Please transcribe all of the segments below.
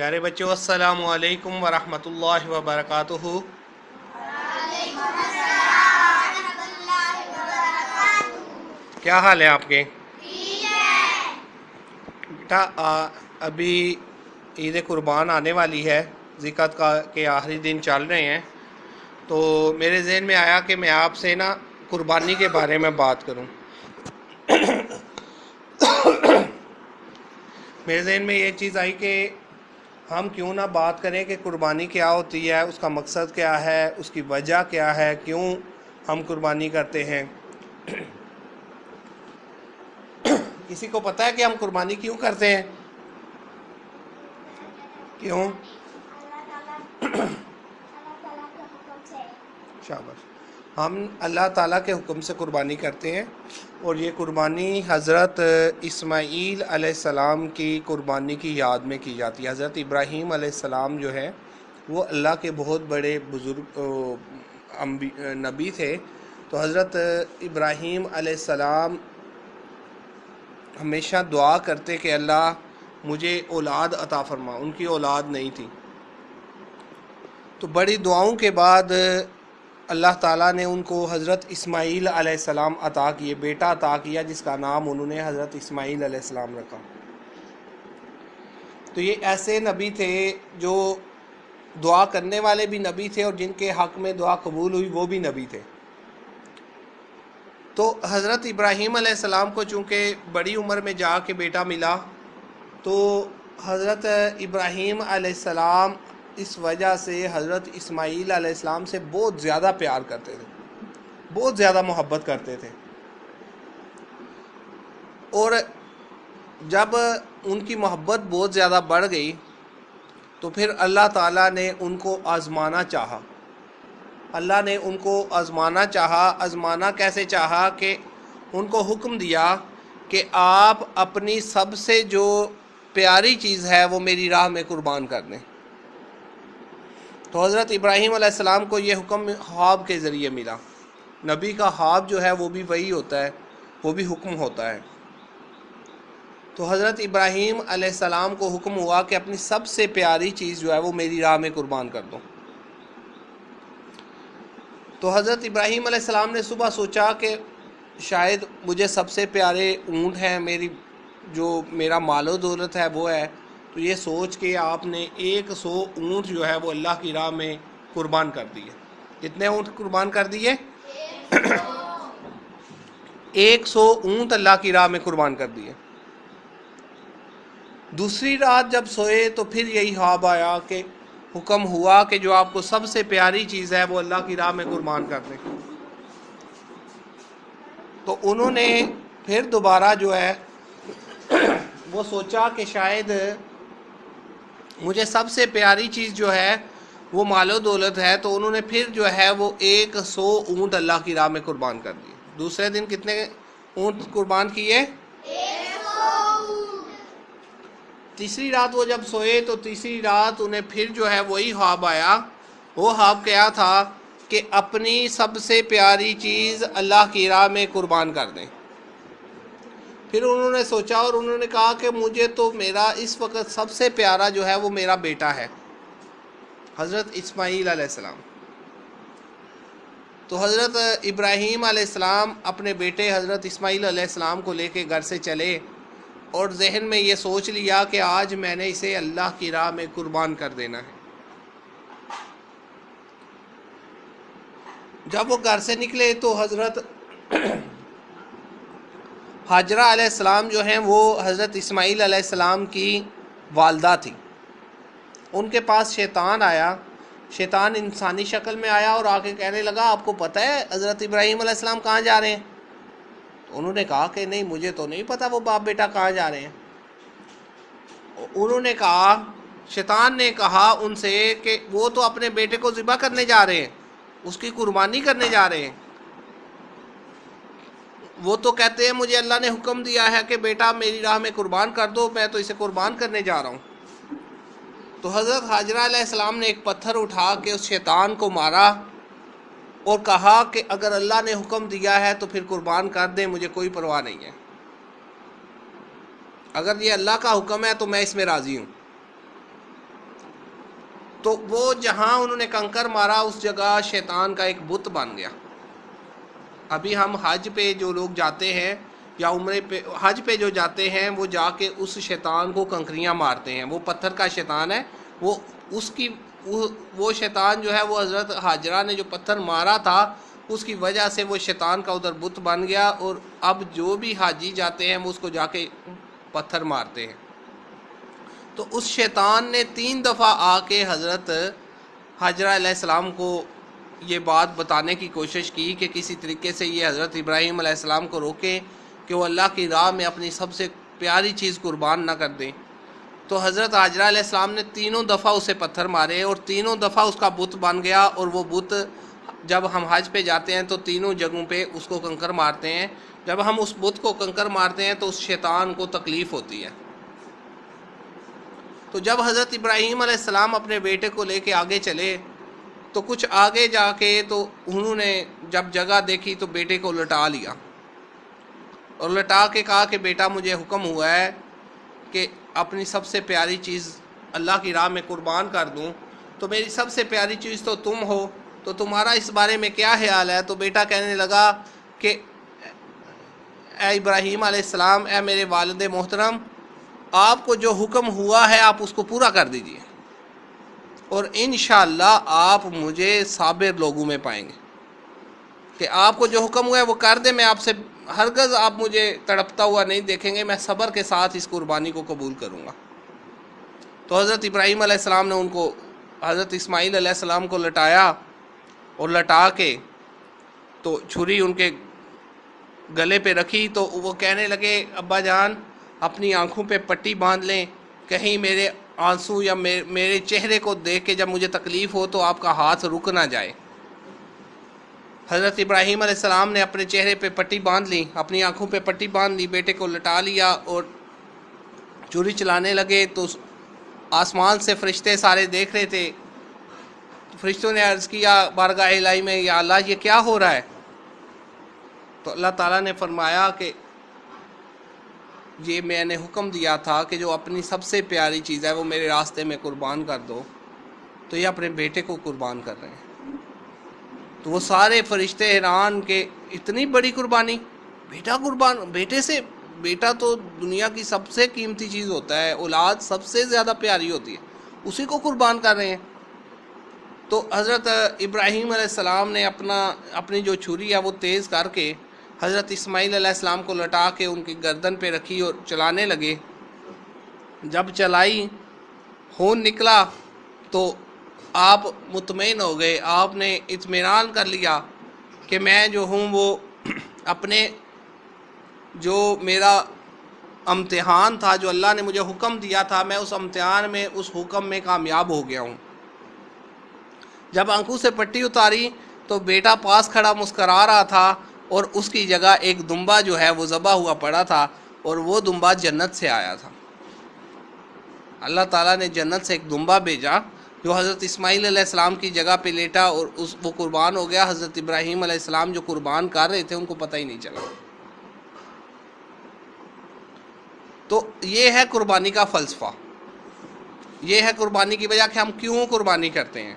پیارے بچوں، السلام علیکم ورحمۃ اللہ وبرکاتہ۔ کیا حال ہے آپ کے؟ بیٹا ابھی عید قربان آنے والی ہے، ذکر کے آخری دن چل رہے ہیں، تو میرے ذہن میں آیا کہ میں آپ سے نا قربانی کے بارے میں بات کروں۔ میرے ذہن میں یہ چیز آئی کہ ہم کیوں نہ بات کریں کہ قربانی کیا ہوتی ہے، اس کا مقصد کیا ہے، اس کی وجہ کیا ہے، کیوں ہم قربانی کرتے ہیں۔ کسی کو پتہ ہے کہ ہم قربانی کیوں کرتے ہیں؟ کیوں؟ شاباش۔ ہم اللہ تعالیٰ کے حکم سے قربانی کرتے ہیں، اور یہ قربانی حضرت اسماعیل علیہ السلام کی قربانی کی یاد میں کی جاتی ہے۔ حضرت ابراہیم علیہ السلام جو ہے وہ اللہ کے بہت بڑے بزرگ نبی تھے، تو حضرت ابراہیم علیہ السلام ہمیشہ دعا کرتے کہ اللہ مجھے اولاد عطا فرما۔ ان کی اولاد نہیں تھی، تو بڑی دعاؤں کے بعد اللہ تعالیٰ نے ان کو حضرت اسماعیل علیہ السلام عطا کیے، بیٹا عطا کیا، جس کا نام انہوں نے حضرت اسماعیل علیہ السلام رکھا۔ تو یہ ایسے نبی تھے جو دعا کرنے والے بھی نبی تھے، اور جن کے حق میں دعا قبول ہوئی وہ بھی نبی تھے۔ تو حضرت ابراہیم علیہ السلام کو چونکہ بڑی عمر میں جا کے بیٹا ملا، تو حضرت ابراہیم علیہ السلام اس وجہ سے حضرت اسماعیل علیہ السلام سے بہت زیادہ پیار کرتے تھے، بہت زیادہ محبت کرتے تھے۔ اور جب ان کی محبت بہت زیادہ بڑھ گئی تو پھر اللہ تعالیٰ نے ان کو آزمانا چاہا۔ اللہ نے ان کو آزمانا چاہا۔ آزمانا کیسے چاہا؟ کہ ان کو حکم دیا کہ آپ اپنی سب سے جو پیاری چیز ہے وہ میری راہ میں قربان کر دیں۔ تو حضرت ابراہیم علیہ السلام کو یہ حکم خواب کے ذریعے ملا۔ نبی کا خواب جو ہے وہ بھی وہی ہوتا ہے، وہ بھی حکم ہوتا ہے۔ تو حضرت ابراہیم علیہ السلام کو حکم ہوا کہ اپنی سب سے پیاری چیز جو ہے وہ میری راہ میں قربان کر دو۔ تو حضرت ابراہیم علیہ السلام نے صبح سوچا کہ شاید مجھے سب سے پیارے اونٹ ہیں، جو میرا مال و دولت ہے وہ ہے۔ تو یہ سوچ کے آپ نے 100 اونٹ جو ہے وہ اللہ کی راہ میں قربان کر دیے۔ کتنے اونٹ قربان کر دیے؟ 100 اونٹ اللہ کی راہ میں قربان کر دیے۔ دوسری رات جب سوئے تو پھر یہی خواب آیا کہ حکم ہوا کہ جو آپ کو سب سے پیاری چیز ہے وہ اللہ کی راہ میں قربان کر دیں۔ تو انہوں نے پھر دوبارہ جو ہے وہ سوچا کہ شاید مجھے سب سے پیاری چیز جو ہے وہ مال و دولت ہے، تو انہوں نے پھر جو ہے وہ 100 اونٹ اللہ کی راہ میں قربان کر دیے۔ دوسرے دن کتنے اونٹ قربان کیے؟ 100۔ تیسری رات وہ جب سوئے تو تیسری رات انہیں پھر جو ہے وہی خواب آیا۔ وہ خواب کیا تھا کہ اپنی سب سے پیاری چیز اللہ کی راہ میں قربان کر دیں۔ پھر انہوں نے سوچا اور انہوں نے کہا کہ مجھے تو میرا اس وقت سب سے پیارا جو ہے وہ میرا بیٹا ہے، حضرت اسماعیل علیہ السلام۔ تو حضرت ابراہیم علیہ السلام اپنے بیٹے حضرت اسماعیل علیہ السلام کو لے کے گھر سے چلے، اور ذہن میں یہ سوچ لیا کہ آج میں نے اسے اللہ کی راہ میں قربان کر دینا ہے۔ جب وہ گھر سے نکلے تو حضرت ہاجرہ علیہ السلام جو ہیں وہ حضرت اسماعیل علیہ السلام کی والدہ تھی۔ ان کے پاس شیطان آیا، شیطان انسانی شکل میں آیا اور آ کے کہنے لگا آپ کو پتہ ہے حضرت ابراہیم علیہ السلام کہاں جا رہے ہیں؟ تو انہوں نے کہا کہ نہیں مجھے تو نہیں پتہ وہ باپ بیٹا کہاں جا رہے ہیں۔ انہوں نے کہا، شیطان نے کہا ان سے کہ وہ تو اپنے بیٹے کو ذبح کرنے جا رہے ہیں، اس کی قربانی کرنے جا رہے ہیں۔ وہ تو کہتے ہیں مجھے اللہ نے حکم دیا ہے کہ بیٹا میری راہ میں قربان کر دو، میں تو اسے قربان کرنے جا رہا ہوں۔ تو حضرت ہاجرہ علیہ السلام نے ایک پتھر اٹھا کے اس شیطان کو مارا اور کہا کہ اگر اللہ نے حکم دیا ہے تو پھر قربان کر دیں، مجھے کوئی پرواہ نہیں ہے، اگر یہ اللہ کا حکم ہے تو میں اس میں راضی ہوں۔ تو وہ جہاں انہوں نے کنکر مارا اس جگہ شیطان کا ایک بت بن گیا۔ ابھی ہم حج پہ جو لوگ جاتے ہیں یا عمرے پہ حج پہ جو جاتے ہیں وہ جا کے اس شیطان کو کنکریاں مارتے ہیں، وہ پتھر کا شیطان ہے، وہ شیطان جو ہے وہ حضرت حاجرہ نے جو پتھر مارا تھا اس کی وجہ سے وہ شیطان کا ادھر بت بن گیا، اور اب جو بھی حاجی جاتے ہیں وہ اس کو جا کے پتھر مارتے ہیں۔ تو اس شیطان نے 3 دفعہ آ کے حضرت حاجرہ علیہ السلام کو یہ بات بتانے کی کوشش کی کہ کسی طریقے سے یہ حضرت ابراہیم علیہ السلام کو روکیں کہ وہ اللہ کی راہ میں اپنی سب سے پیاری چیز قربان نہ کر دیں۔ تو حضرت حاجرہ علیہ السلام نے 3 دفعہ اسے پتھر مارے اور 3 دفعہ اس کا بت بن گیا، اور وہ بت جب ہم حج پہ جاتے ہیں تو 3 جگہوں پہ اس کو کنکر مارتے ہیں۔ جب ہم اس بت کو کنکر مارتے ہیں تو اس شیطان کو تکلیف ہوتی ہے۔ تو جب حضرت ابراہیم علیہ السلام اپنے بیٹے کو لے کے آگے چلے تو کچھ آگے جا کے تو انہوں نے جب جگہ دیکھی تو بیٹے کو لٹا لیا، اور لٹا کے کہا کہ بیٹا مجھے حکم ہوا ہے کہ اپنی سب سے پیاری چیز اللہ کی راہ میں قربان کر دوں، تو میری سب سے پیاری چیز تو تم ہو، تو تمہارا اس بارے میں کیا خیال ہے؟ تو بیٹا کہنے لگا کہ اے ابراہیم علیہ السلام، اے میرے والد محترم، آپ کو جو حکم ہوا ہے آپ اس کو پورا کر دیجئے، اور انشاءاللہ آپ مجھے صابر لوگوں میں پائیں گے، کہ آپ کو جو حکم ہوا ہے وہ کر دیں، میں آپ سے ہرگز آپ مجھے تڑپتا ہوا نہیں دیکھیں گے، میں صبر کے ساتھ اس قربانی کو قبول کروں گا۔ تو حضرت ابراہیم علیہ السلام نے ان کو حضرت اسماعیل علیہ السلام کو لٹایا، اور لٹا کے تو چھری ان کے گلے پہ رکھی، تو وہ کہنے لگے ابا جان اپنی آنکھوں پہ پٹی باندھ لیں، کہیں میرے آنسو یا میرے چہرے کو دیکھ کے جب مجھے تکلیف ہو تو آپ کا ہاتھ رک نہ جائے۔ حضرت ابراہیم علیہ السلام نے اپنے چہرے پہ پٹی باندھ لی، اپنی آنکھوں پہ پٹی باندھ لی، بیٹے کو لٹا لیا اور چھری چلانے لگے۔ تو آسمان سے فرشتے سارے دیکھ رہے تھے، فرشتوں نے عرض کیا بارگاہ الہی میں، یا اللہ یہ کیا ہو رہا ہے؟ تو اللہ تعالیٰ نے فرمایا کہ یہ میں نے حکم دیا تھا کہ جو اپنی سب سے پیاری چیز ہے وہ میرے راستے میں قربان کر دو، تو یہ اپنے بیٹے کو قربان کر رہے ہیں۔ تو وہ سارے فرشتے حیران کہ اتنی بڑی قربانی، بیٹا قربان، بیٹا تو دنیا کی سب سے قیمتی چیز ہوتا ہے، اولاد سب سے زیادہ پیاری ہوتی ہے، اسی کو قربان کر رہے ہیں۔ تو حضرت ابراہیم علیہ السلام نے اپنی جو چھری ہے وہ تیز کر کے حضرت اسماعیل علیہ السلام کو لٹا کے ان کی گردن پہ رکھی اور چلانے لگے۔ جب چلائی، خون نکلا تو آپ مطمئن ہو گئے، آپ نے اطمینان کر لیا کہ میں جو ہوں وہ اپنے جو میرا امتحان تھا، جو اللہ نے مجھے حکم دیا تھا، میں اس امتحان میں اس حکم میں کامیاب ہو گیا ہوں۔ جب آنکھوں سے پٹی اتاری تو بیٹا پاس کھڑا مسکرا رہا تھا، اور اس کی جگہ ایک دمبا جو ہے وہ ذبح ہوا پڑا تھا، اور وہ دمبا جنت سے آیا تھا۔ اللہ تعالیٰ نے جنت سے ایک دمبا بھیجا جو حضرت اسماعیل علیہ السلام کی جگہ پہ لیٹا، اور وہ قربان ہو گیا۔ حضرت ابراہیم علیہ السلام جو قربان کر رہے تھے ان کو پتہ ہی نہیں چلا۔ تو یہ ہے قربانی کا فلسفہ، یہ ہے قربانی کی وجہ کہ ہم کیوں قربانی کرتے ہیں۔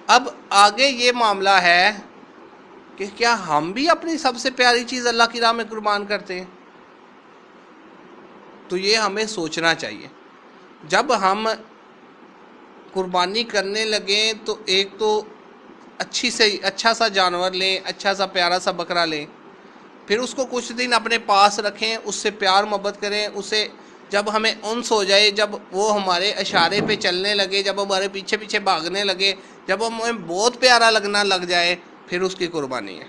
اب آگے یہ معاملہ ہے کہ کیا ہم بھی اپنی سب سے پیاری چیز اللہ کی راہ میں قربان کرتے ہیں؟ تو یہ ہمیں سوچنا چاہیے۔ جب ہم قربانی کرنے لگیں تو ایک تو اچھا سا جانور لیں، اچھا سا پیارا سا بکرا لیں، پھر اس کو کچھ دن اپنے پاس رکھیں، اس سے پیار محبت کریں، اسے جب ہمیں انس ہو جائے، جب وہ ہمارے اشارے پہ چلنے لگے، جب ہمارے پیچھے پیچھے بھاگنے لگے، جب ہمیں بہت پیارا لگنا لگ جائے، پھر اس کی قربانی ہے۔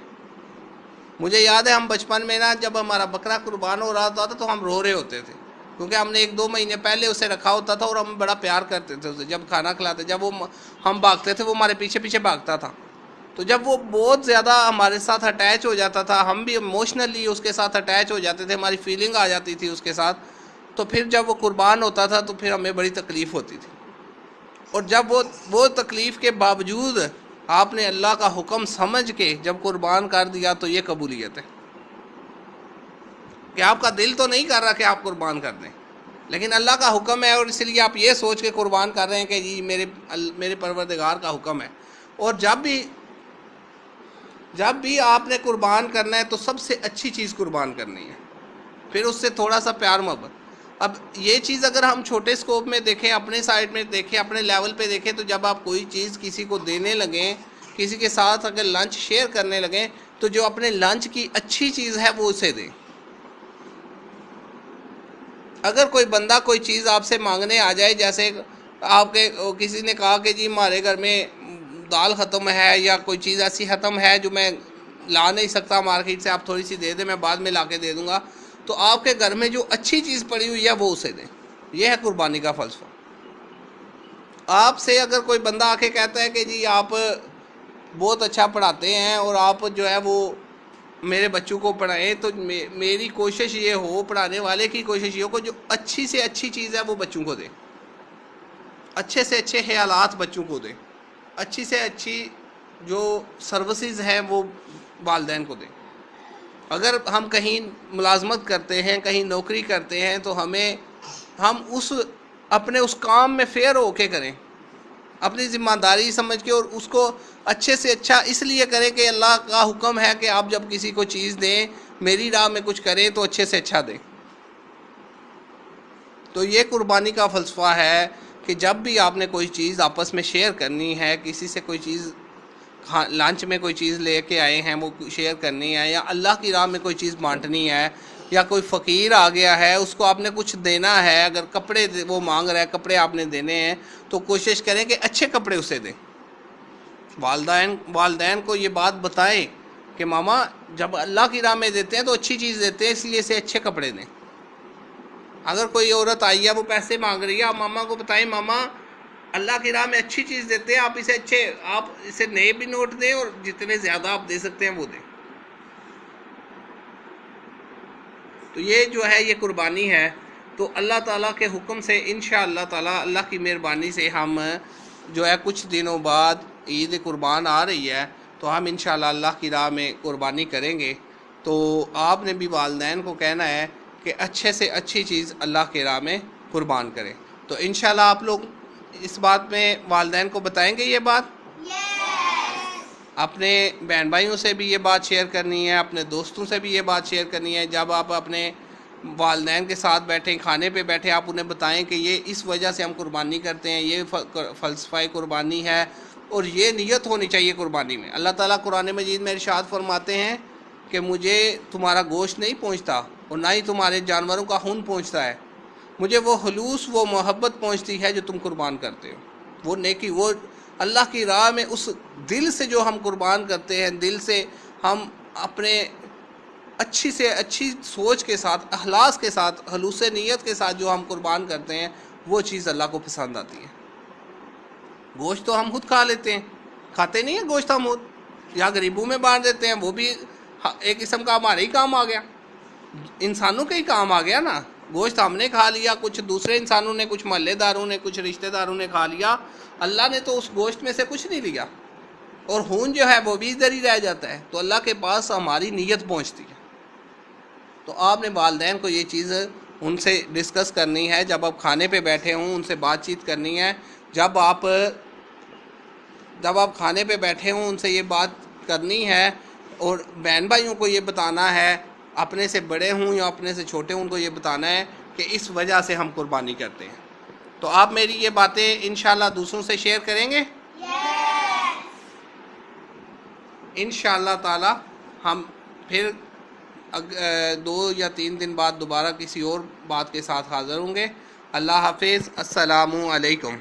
مجھے یاد ہے ہم بچپن میں جب ہمارا بکرا قربان ہو رہا تھا تو ہم رو رہے ہوتے تھے، کیونکہ ہم نے 1-2 مہینے پہلے اسے رکھا ہوتا تھا، اور ہم بڑا پیار کرتے تھے اسے۔ جب کھانا کھلاتے، جب ہم بھاگتے تھے وہ ہمارے پیچھے پیچھے بھاگتا تھا، تو جب وہ بہت زیادہ ہمارے ساتھ اٹیچ ہو جاتا تھا، ہم بھی ایموشنلی اس کے ساتھ اٹیچ ہو جاتے تھے، ہماری فیلنگ آ جاتی تھی اس کے ساتھ، تو پھر جب وہ قربان ہوتا تھا تو پھر ہمیں بڑی تکلیف ہوتی تھی۔ اور جب وہ تکلیف کے باوجود آپ نے اللہ کا حکم سمجھ کے جب قربان کر دیا تو یہ قبولیت ہے کہ آپ کا دل تو نہیں کر رہا کہ آپ قربان کر دیں، لیکن اللہ کا حکم ہے، اور اس لیے آپ یہ سوچ کے قربان کر رہے ہیں کہ جی میرے پروردگار کا حکم ہے. اور جب بھی آپ نے قربان کرنا ہے تو سب سے اچھی چیز قربان کرنی ہے، پھر اس سے تھوڑا سا پیار محبت. اب یہ چیز اگر ہم چھوٹے سکوپ میں دیکھیں، اپنے سائڈ میں دیکھیں، اپنے لیول پہ دیکھیں، تو جب آپ کوئی چیز کسی کو دینے لگیں، کسی کے ساتھ اگر لنچ شیئر کرنے لگیں، تو جو اپنے لنچ کی اچھی چیز ہے وہ اسے دیں. اگر کوئی بندہ کوئی چیز آپ سے مانگنے آ جائے، جیسے آپ کے کسی نے کہا کہ جی ہمارے گھر میں دال ختم ہے یا کوئی چیز ایسی ختم ہے جو میں لا نہیں سکتا مارکیٹ سے، آپ تھوڑی سی دے دیں، میں بعد میں لا کے دے دوں گا، تو آپ کے گھر میں جو اچھی چیز پڑی ہوئی ہے وہ اسے دیں. یہ ہے قربانی کا فلسفہ. آپ سے اگر کوئی بندہ آ کے کہتا ہے کہ جی آپ بہت اچھا پڑھاتے ہیں اور آپ جو ہے وہ میرے بچوں کو پڑھائیں، تو میری کوشش یہ ہو، پڑھانے والے کی کوشش یہ ہو کہ جو اچھی سے اچھی چیز ہے وہ بچوں کو دے، اچھے سے اچھے خیالات بچوں کو دے، اچھی سے اچھی جو سروسز ہیں وہ والدین کو دیں. اگر ہم کہیں ملازمت کرتے ہیں، کہیں نوکری کرتے ہیں، تو ہم اپنے اس کام میں فیئر ہو کے کریں، اپنی ذمہ داری سمجھ کے، اور اس کو اچھے سے اچھا اس لیے کریں کہ اللہ کا حکم ہے کہ آپ جب کسی کو چیز دیں، میری راہ میں کچھ کریں تو اچھے سے اچھا دیں. تو یہ قربانی کا فلسفہ ہے کہ جب بھی آپ نے کوئی چیز آپس میں شیئر کرنی ہے، کسی سے کوئی چیز لنچ میں کوئی چیز لے کے آئے ہیں وہ شیئر کرنی ہے، یا اللہ کی راہ میں کوئی چیز بانٹنی ہے، یا کوئی فقیر آ گیا ہے اس کو آپ نے کچھ دینا ہے، اگر کپڑے وہ مانگ رہا ہے، کپڑے آپ نے دینے ہیں، تو کوشش کریں کہ اچھے کپڑے اسے دیں. والدین کو یہ بات بتائیں کہ ماما جب اللہ کی راہ میں دیتے ہیں تو اچھی چیز دیتے ہیں، اس لیے اسے اچھے کپڑے دیں. اگر کوئی عورت آئی ہے وہ پیسے مانگ رہی ہے، آپ ماما کو بتائیں ماما اللہ کی راہ میں اچھی چیز دیتے ہیں، آپ اسے نئے بھی نوٹ دیں اور جتنے زیادہ آپ دے سکتے ہیں وہ دیں. تو یہ جو ہے یہ قربانی ہے. تو اللہ تعالیٰ کے حکم سے انشاءاللہ تعالیٰ، اللہ کی مہربانی سے ہم جو ہے کچھ دنوں بعد عید قربان آ رہی ہے، تو ہم انشاءاللہ اللہ کی راہ میں قربانی کریں گے. تو آپ نے بھی والدین کو کہنا ہے کہ اچھے سے اچھی چیز اللہ کے راہ میں قربان کریں. تو انشاءاللہ آپ لوگ اس بات میں والدین کو بتائیں گے یہ بات؟ اپنے بہن بھائیوں سے بھی یہ بات شیئر کرنی ہے، اپنے دوستوں سے بھی یہ بات شیئر کرنی ہے. جب آپ اپنے والدین کے ساتھ بیٹھیں، کھانے پہ بیٹھیں، آپ انہیں بتائیں کہ یہ اس وجہ سے ہم قربانی کرتے ہیں، یہ فلسفہ قربانی ہے، اور یہ نیت ہونی چاہیے قربانی میں. اللہ تعالیٰ قرآن مجید میں ارشاد فرماتے ہیں کہ مجھے تمہارا گوشت نہیں پہنچتا اور نہ ہی تمہارے جانوروں کا خون پہنچتا ہے، مجھے وہ خلوص، وہ محبت پہنچتی ہے جو تم قربان کرتے ہو، وہ نیکی، وہ اللہ کی راہ میں اس دل سے جو ہم قربان کرتے ہیں، دل سے ہم اپنے اچھی سے اچھی سوچ کے ساتھ، اخلاص کے ساتھ، خلوص نیت کے ساتھ جو ہم قربان کرتے ہیں، وہ چیز اللہ کو پسند آتی ہے. گوشت تو ہم خود کھا لیتے ہیں، کھاتے نہیں ہیں گوشت ہم خود، یا غریبوں میں بانٹ دیتے ہیں، وہ بھی ایک قسم کا ہمارے ہی کام آ گیا، انسانوں کے ہی کام آ گیا نا. گوشت ہم نے کھا لیا، کچھ دوسرے انسانوں نے، کچھ محلے داروں نے، کچھ رشتہ داروں نے کھا لیا، اللہ نے تو اس گوشت میں سے کچھ نہیں لیا، اور خون جو ہے وہ بھی ادھر ہی رہ جاتا ہے. تو اللہ کے پاس ہماری نیت پہنچتی ہے. تو آپ نے والدین کو یہ چیز ان سے ڈسکس کرنی ہے، جب آپ کھانے پہ بیٹھے ہوں ان سے بات چیت کرنی ہے، جب آپ کھانے پہ بیٹھے ہوں ان سے یہ بات کرنی ہے، اور بہن بھائیوں کو یہ بتانا ہے، اپنے سے بڑے ہوں یا اپنے سے چھوٹے ہوں، ان کو یہ بتانا ہے کہ اس وجہ سے ہم قربانی کرتے ہیں. تو آپ میری یہ باتیں انشاءاللہ دوسروں سے شیئر کریں گے؟ انشاءاللہ تعالی ہم پھر 2 یا 3 دن بعد دوبارہ کسی اور بات کے ساتھ حاضر ہوں گے. اللہ حافظ. السلام علیکم.